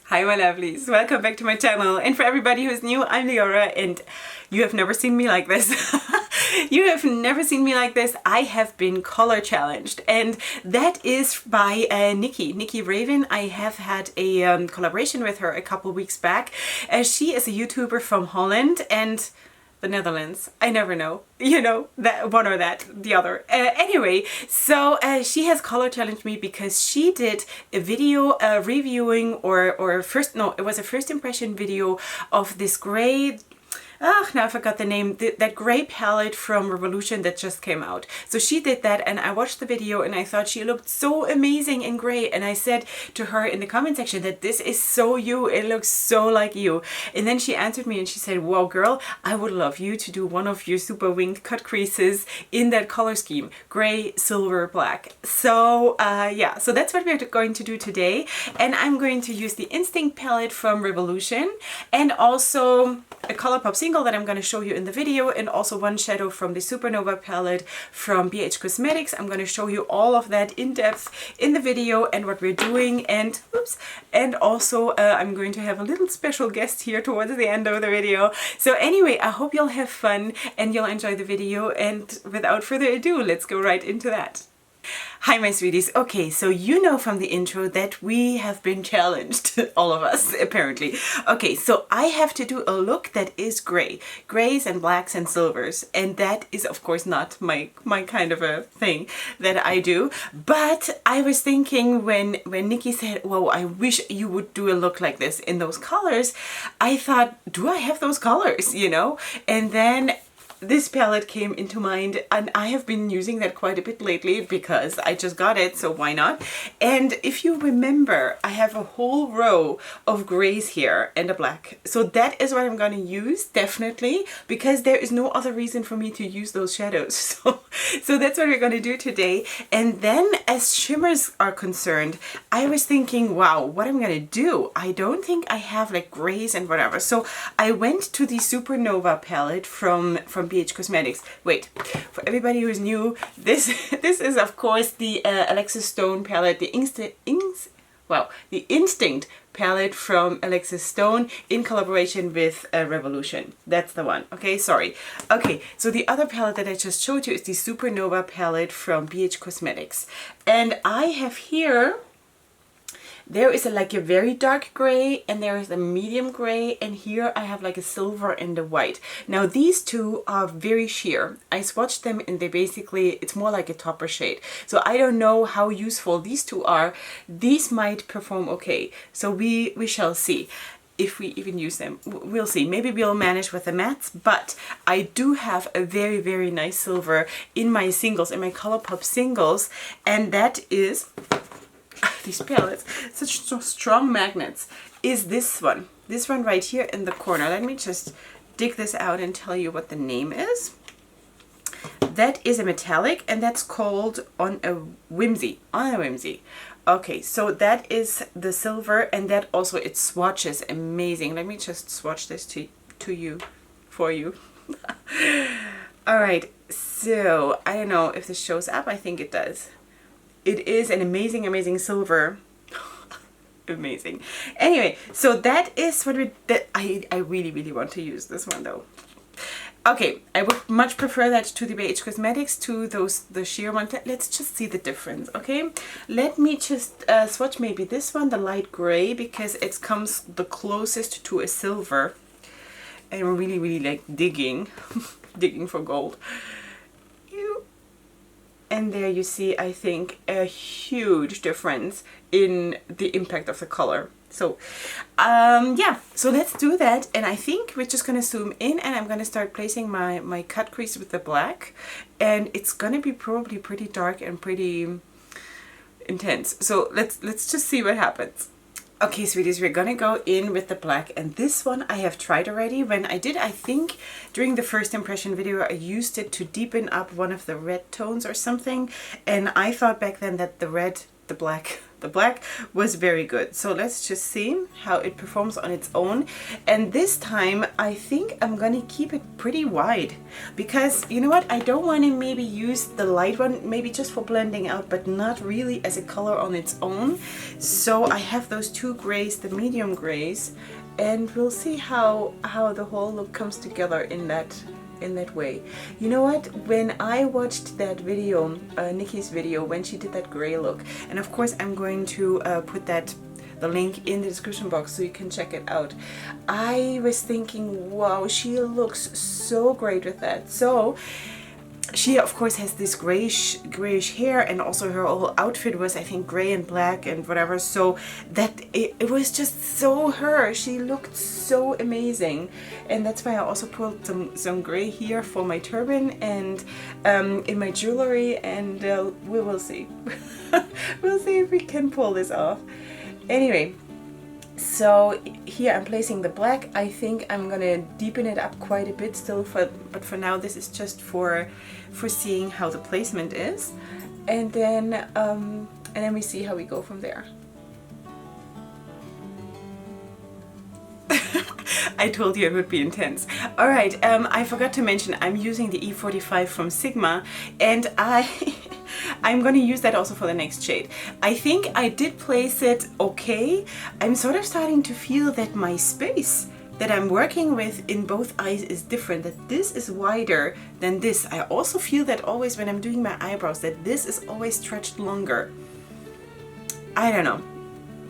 Hi my lovelies, welcome back to my channel, and for everybody who's new, I'm Leorah and you have never seen me like this. You have never seen me like this. I have been color challenged, and that is by Nikki Raven. I have had a collaboration with her a couple weeks back. She is a YouTuber from Holland and the Netherlands. I never know, you know, that one or that the other. Anyway, so she has color challenged me because she did a video reviewing or first, no, it was a first impression video of this gray, now I forgot the name, that gray palette from Revolution that just came out. So she did that and I watched the video and I thought she looked so amazing in gray, and I said to her in the comment section that this is so you, it looks so like you. And then she answered me and she said, wow girl, I would love you to do one of your super winged cut creases in that color scheme, gray, silver, black. So yeah, so that's what we're going to do today, and I'm going to use the Instinct palette from Revolution and also a ColourPop single that I'm going to show you in the video, and also one shadow from the Supernova palette from BH Cosmetics. I'm going to show you all of that in depth in the video and what we're doing, and oops, and also I'm going to have a little special guest here towards the end of the video. So anyway, I hope you'll have fun and you'll enjoy the video, and without further ado, let's go right into that. Hi my sweeties. Okay, so you know from the intro that we have been challenged, all of us apparently. Okay, so I have to do a look that is gray, grays and blacks and silvers, and that is of course not my kind of a thing that I do. But I was thinking when Nikki said, "Whoa, I wish you would do a look like this in those colors," I thought, do I have those colors, you know? And then this palette came into mind, and I have been using that quite a bit lately because I just got it, so why not? And if you remember, I have a whole row of grays here and a black. So that is what I'm going to use, definitely, because there is no other reason for me to use those shadows. So that's what we're going to do today. And then as shimmers are concerned, I was thinking, wow, what am I going to do? I don't think I have like grays and whatever. So I went to the Supernova palette from BH Cosmetics. Wait, for everybody who's new, this is of course the Alexis Stone palette, the Instinct palette from Alexis Stone in collaboration with Revolution. That's the one. Okay, sorry. Okay, so the other palette that I just showed you is the Supernova palette from BH Cosmetics, and I have here, there is like a very dark gray and there is a medium gray, and here I have like a silver and a white. Now these two are very sheer. I swatched them and they basically, it's more like a topper shade. So I don't know how useful these two are. These might perform okay. So we shall see. If we even use them, we'll see. Maybe we'll manage with the mattes, but I do have a very, very nice silver in my singles, in my ColourPop singles, and that is, these palettes, such strong magnets, is this one right here in the corner. Let me just dig this out and tell you what the name is. That is a metallic, and that's called On a Whimsy. Okay, so that is the silver, and that also, it swatches amazing. Let me just swatch this for you. All right, so I don't know if this shows up. I think it does. It is an amazing, amazing silver. Amazing. Anyway, so that is what I really, really want to use this one though. Okay, I would much prefer that to the BH Cosmetics, to the sheer one. Let's just see the difference, okay? Let me just swatch maybe this one, the light gray, because it comes the closest to a silver. I'm really, really like digging, digging for gold. And there you see, I think, a huge difference in the impact of the color. So yeah, so let's do that, and I think we're just gonna zoom in, and I'm gonna start placing my cut crease with the black, and it's gonna be probably pretty dark and pretty intense. So let's just see what happens. Okay, sweeties, we're gonna go in with the black, and this one I have tried already. When I did, I think during the first impression video, I used it to deepen up one of the red tones or something, and I thought back then that the red the black. The black was very good. So let's just see how it performs on its own. And this time I think I'm gonna keep it pretty wide, because you know what, I don't want to maybe use the light one, maybe just for blending out, but not really as a color on its own. So I have those two grays, the medium grays, and we'll see how the whole look comes together in that way. You know what, when I watched that video, Nikki's video, when she did that gray look, and of course I'm going to put the link in the description box so you can check it out, I was thinking, wow, she looks so great with that. So she of course has this grayish hair, and also her whole outfit was, I think, gray and black and whatever, so that it was just so her. She looked so amazing, and that's why I also pulled some gray here for my turban and in my jewelry, and we will see. We'll see if we can pull this off. Anyway, so here I'm placing the black. I think I'm gonna deepen it up quite a bit still, but for now this is just for seeing how the placement is, and then we see how we go from there. I told you it would be intense. Alright, I forgot to mention I'm using the E45 from Sigma, and I'm going to use that also for the next shade. I think I did place it okay. I'm sort of starting to feel that my space that I'm working with in both eyes is different, that this is wider than this. I also feel that always when I'm doing my eyebrows, that this is always stretched longer. I don't know.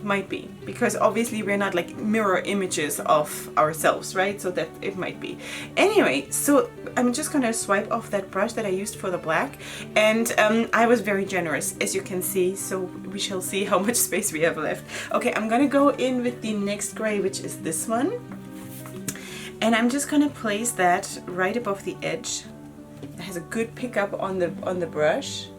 Might be, because obviously we're not like mirror images of ourselves, right? So that it might be. Anyway, so I'm just gonna swipe off that brush that I used for the black, and I was very generous, as you can see, so we shall see how much space we have left. Okay, I'm gonna go in with the next gray, which is this one, and I'm just gonna place that right above the edge. It has a good pickup on the brush.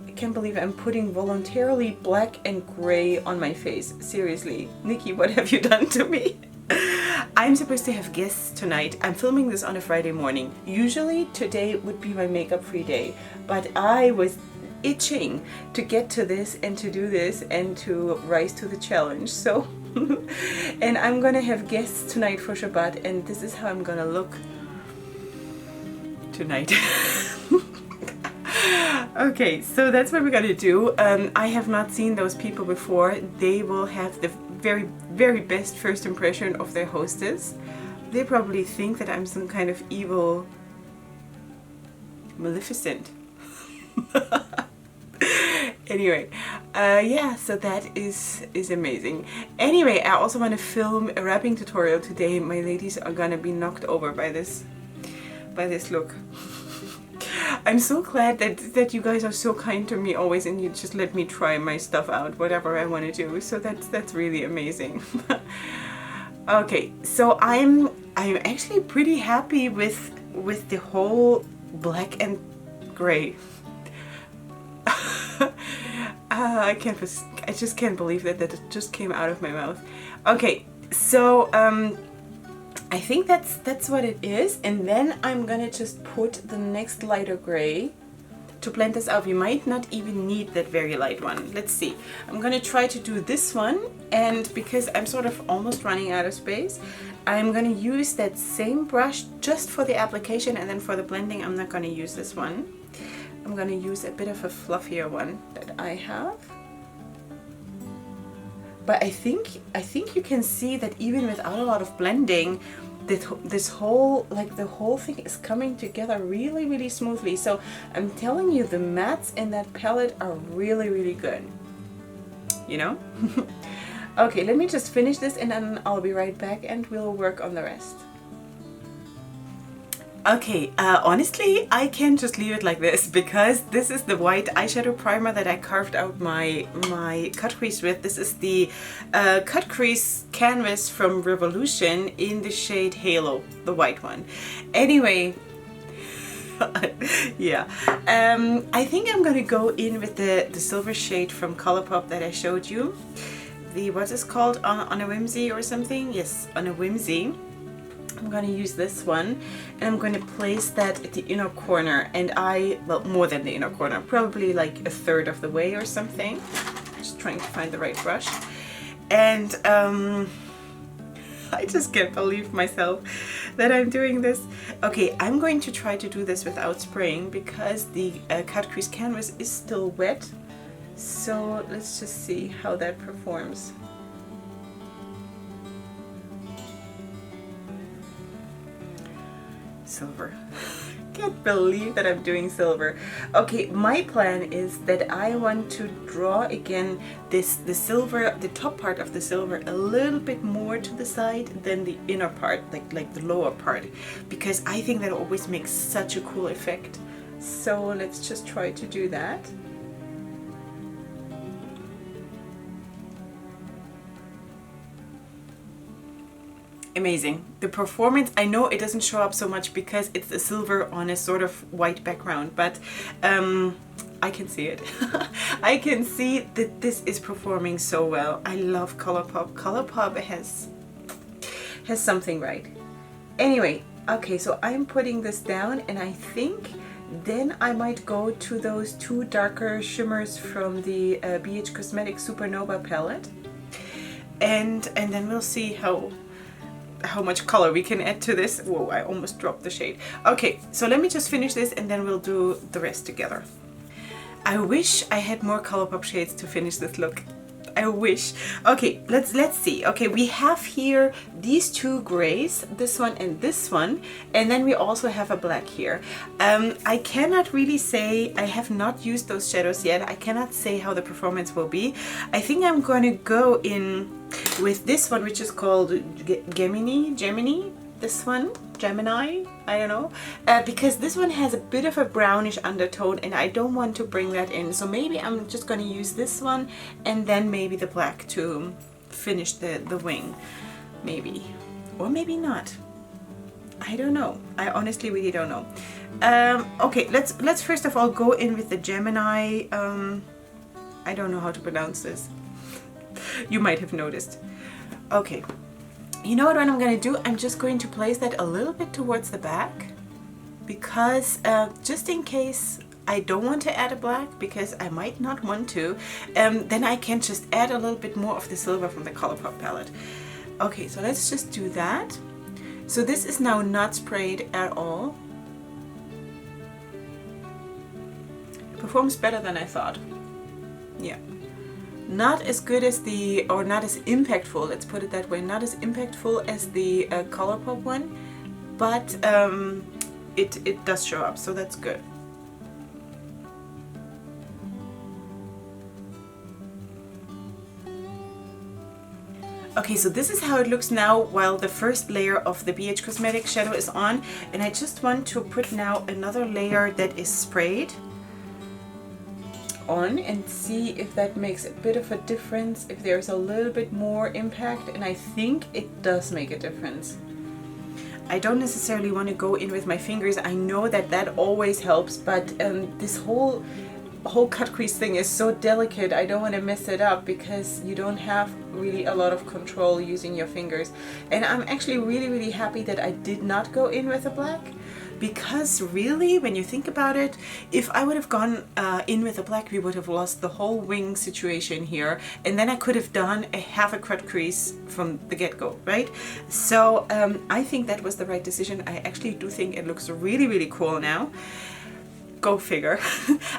I can't believe I'm putting voluntarily black and gray on my face. Seriously, Nikki, what have you done to me? I'm supposed to have guests tonight. I'm filming this on a Friday morning. Usually today would be my makeup free day, but I was itching to get to this and to do this and to rise to the challenge. So, and I'm gonna have guests tonight for Shabbat, and this is how I'm gonna look tonight. Okay, so that's what we're gonna do. I have not seen those people before. They will have the very, very best first impression of their hostess. They probably think that I'm some kind of evil Maleficent. Anyway, yeah, so that is amazing. Anyway, I also want to film a wrapping tutorial today. My ladies are gonna be knocked over by this look. I'm so glad that you guys are so kind to me always, and you just let me try my stuff out, whatever I want to do. So that's really amazing. Okay, so I'm actually pretty happy with the whole black and gray. I just can't believe that it just came out of my mouth. Okay, so I think that's what it is, and then I'm gonna just put the next lighter gray to blend this out. You might not even need that very light one. Let's see. I'm gonna try to do this one, and because I'm sort of almost running out of space, I'm gonna use that same brush just for the application, and then for the blending I'm not gonna use this one. I'm gonna use a bit of a fluffier one that I have. But I think you can see that even without a lot of blending, this whole, like the whole thing is coming together really, really smoothly. So I'm telling you, the mattes in that palette are really, really good. You know? Okay, let me just finish this and then I'll be right back and we'll work on the rest. Okay, honestly, I can just leave it like this because this is the white eyeshadow primer that I carved out my cut crease with. This is the cut crease canvas from Revolution in the shade Halo, the white one. Anyway, yeah, I think I'm gonna go in with the silver shade from Colourpop that I showed you. The, what is called, on a whimsy or something? Yes, on a whimsy. I'm going to use this one, and I'm going to place that at the inner corner, and well, more than the inner corner, probably like a third of the way or something. Just trying to find the right brush. And I just can't believe myself that I'm doing this. Okay, I'm going to try to do this without spraying because the cut crease canvas is still wet. So let's just see how that performs. Silver. Can't believe that I'm doing silver. Okay, my plan is that I want to draw again the silver, the top part of the silver, a little bit more to the side than the inner part, like the lower part, because I think that always makes such a cool effect. So let's just try to do that. Amazing. The performance, I know it doesn't show up so much because it's the silver on a sort of white background, but I can see it. I can see that this is performing so well. I love ColourPop. ColourPop has something right. Anyway, okay, so I'm putting this down, and I think then I might go to those two darker shimmers from the BH Cosmetics Supernova palette, and then we'll see how much color we can add to this. Whoa, I almost dropped the shade. Okay, so let me just finish this and then we'll do the rest together. I wish I had more ColourPop shades to finish this look. I wish. Okay, let's see. Okay, we have here these two grays, this one and this one, and then we also have a black here. I cannot really say, I have not used those shadows yet. I cannot say how the performance will be. I think I'm going to go in with this one, which is called Gemini, this one, Gemini, I don't know, because this one has a bit of a brownish undertone and I don't want to bring that in. So maybe I'm just going to use this one and then maybe the black to finish the wing, maybe, or maybe not. I don't know. I honestly really don't know. Okay, let's first of all go in with the Gemini. I don't know how to pronounce this. You might have noticed. Okay, you know what I'm going to do? I'm just going to place that a little bit towards the back because just in case I don't want to add a black, because I might not want to, then I can just add a little bit more of the silver from the ColourPop palette. Okay, so let's just do that. So this is now not sprayed at all. It performs better than I thought. Yeah. Not as good as the, or not as impactful, let's put it that way, not as impactful as the ColourPop one, but it does show up, so that's good. Okay, so this is how it looks now while the first layer of the BH Cosmetics shadow is on, and I just want to put now another layer that is sprayed on and see if that makes a bit of a difference, if there's a little bit more impact, and I think it does make a difference. I don't necessarily want to go in with my fingers. I know that that always helps, but this whole cut crease thing is so delicate. I don't want to mess it up because you don't have really a lot of control using your fingers. And I'm actually really happy that I did not go in with a black, because really, when you think about it, if I would have gone in with a black, we would have lost the whole wing situation here, and then I could have done a half a cut crease from the get-go, right? So I think that was the right decision. I actually do think it looks really cool now. Go figure.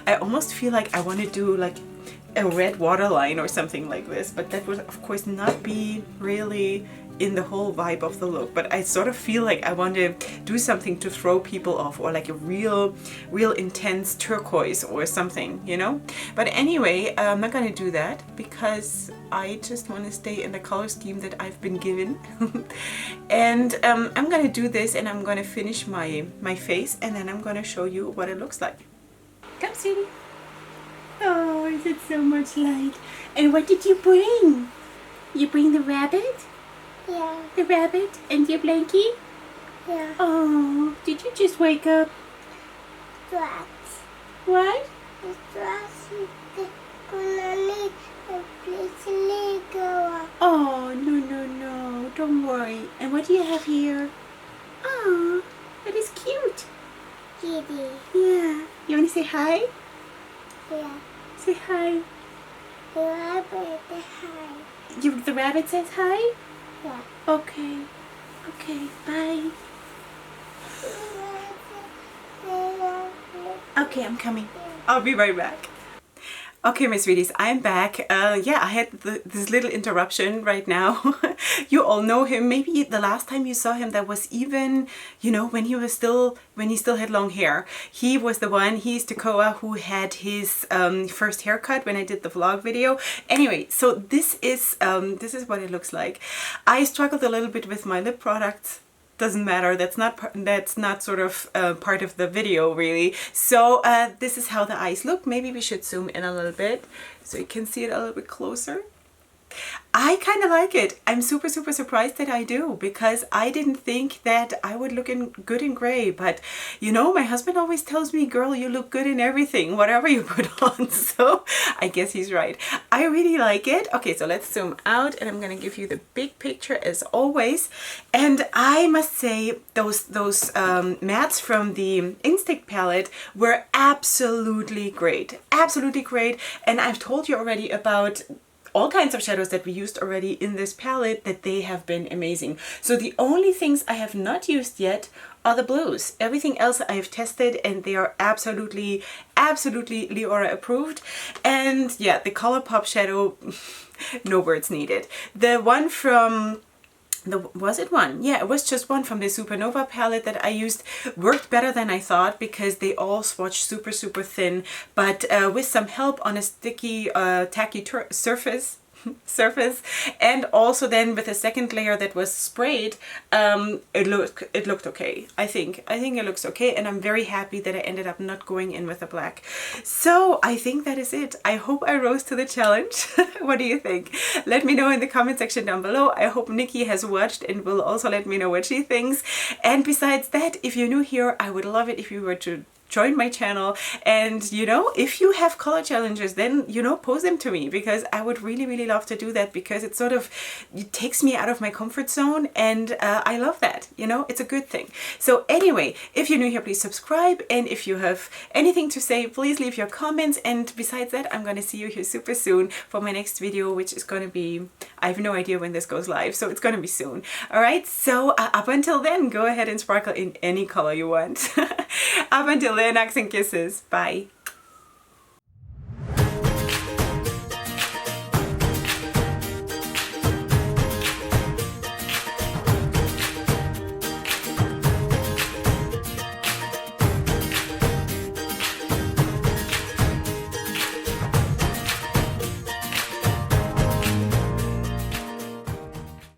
I almost feel like I want to do like a red waterline or something like this, but that would of course not be really in the whole vibe of the look. But I sort of feel like I want to do something to throw people off, or like a real intense turquoise or something, you know? But anyway, I'm not going to do that because I just want to stay in the color scheme that I've been given. And I'm going to do this, and I'm going to finish my face, and then I'm going to show you what it looks like. Come, sweetie. Oh, is it so much light? And what did you bring? You bring the rabbit? Yeah. The rabbit and your blankie? Yeah. Oh, did you just wake up? What? What? It was gonna need a place Leorah. Oh, no, don't worry. And what do you have here? Oh, that is cute. Kitty. Yeah. You want to say hi? Yeah. Say hi. The rabbit. Hi. The rabbit says hi? Yeah. Okay. Okay, bye. Okay, I'm coming. I'll be right back. Okay, my sweeties, I'm back. Yeah, I had this little interruption right now. You all know him. Maybe the last time you saw him, that was even, you know, when he still had long hair. He was the one, he's the Koa who had his first haircut when I did the vlog video. Anyway, so this is what it looks like. I struggled a little bit with my lip products. Doesn't matter, that's not sort of part of the video really. So this is how the eyes look. Maybe we should zoom in a little bit so you can see it a little bit closer. I kind of like it. I'm super surprised that I do, because I didn't think that I would look good in gray, but you know, my husband always tells me, girl, you look good in everything, whatever you put on. So I guess he's right. I really like it. Okay, so let's zoom out and I'm gonna give you the big picture as always. And I must say those mattes from the Instinct palette were absolutely great. Absolutely great. And I've told you already about all kinds of shadows that we used already in this palette, that they have been amazing. So the only things I have not used yet are the blues. Everything else I have tested and they are absolutely Leorah approved. And yeah, the ColourPop shadow, no words needed. The one from was it one? Yeah, it was just one from the Supernova palette that I used. Worked better than I thought, because they all swatched super thin, but with some help on a sticky tacky surface, and also then with a second layer that was sprayed, it looked okay. I think it looks okay, and I'm very happy that I ended up not going in with a black. So I think that is it. I hope I rose to the challenge. What do you think? Let me know in the comment section down below. I hope Nikki has watched and will also let me know what she thinks. And besides that, if you're new here, I would love it if you were to join my channel, and you know, if you have color challenges, then you know, post them to me, because I would really love to do that, because it sort of, it takes me out of my comfort zone, and I love that, you know, it's a good thing. So anyway, if you're new here, please subscribe, and if you have anything to say, please leave your comments. And besides that, I'm gonna see you here super soon for my next video, which is gonna be, I have no idea when this goes live, so it's gonna be soon. All right, so up until then, go ahead and sparkle in any color you want. Up until then, hugs and kisses. Bye.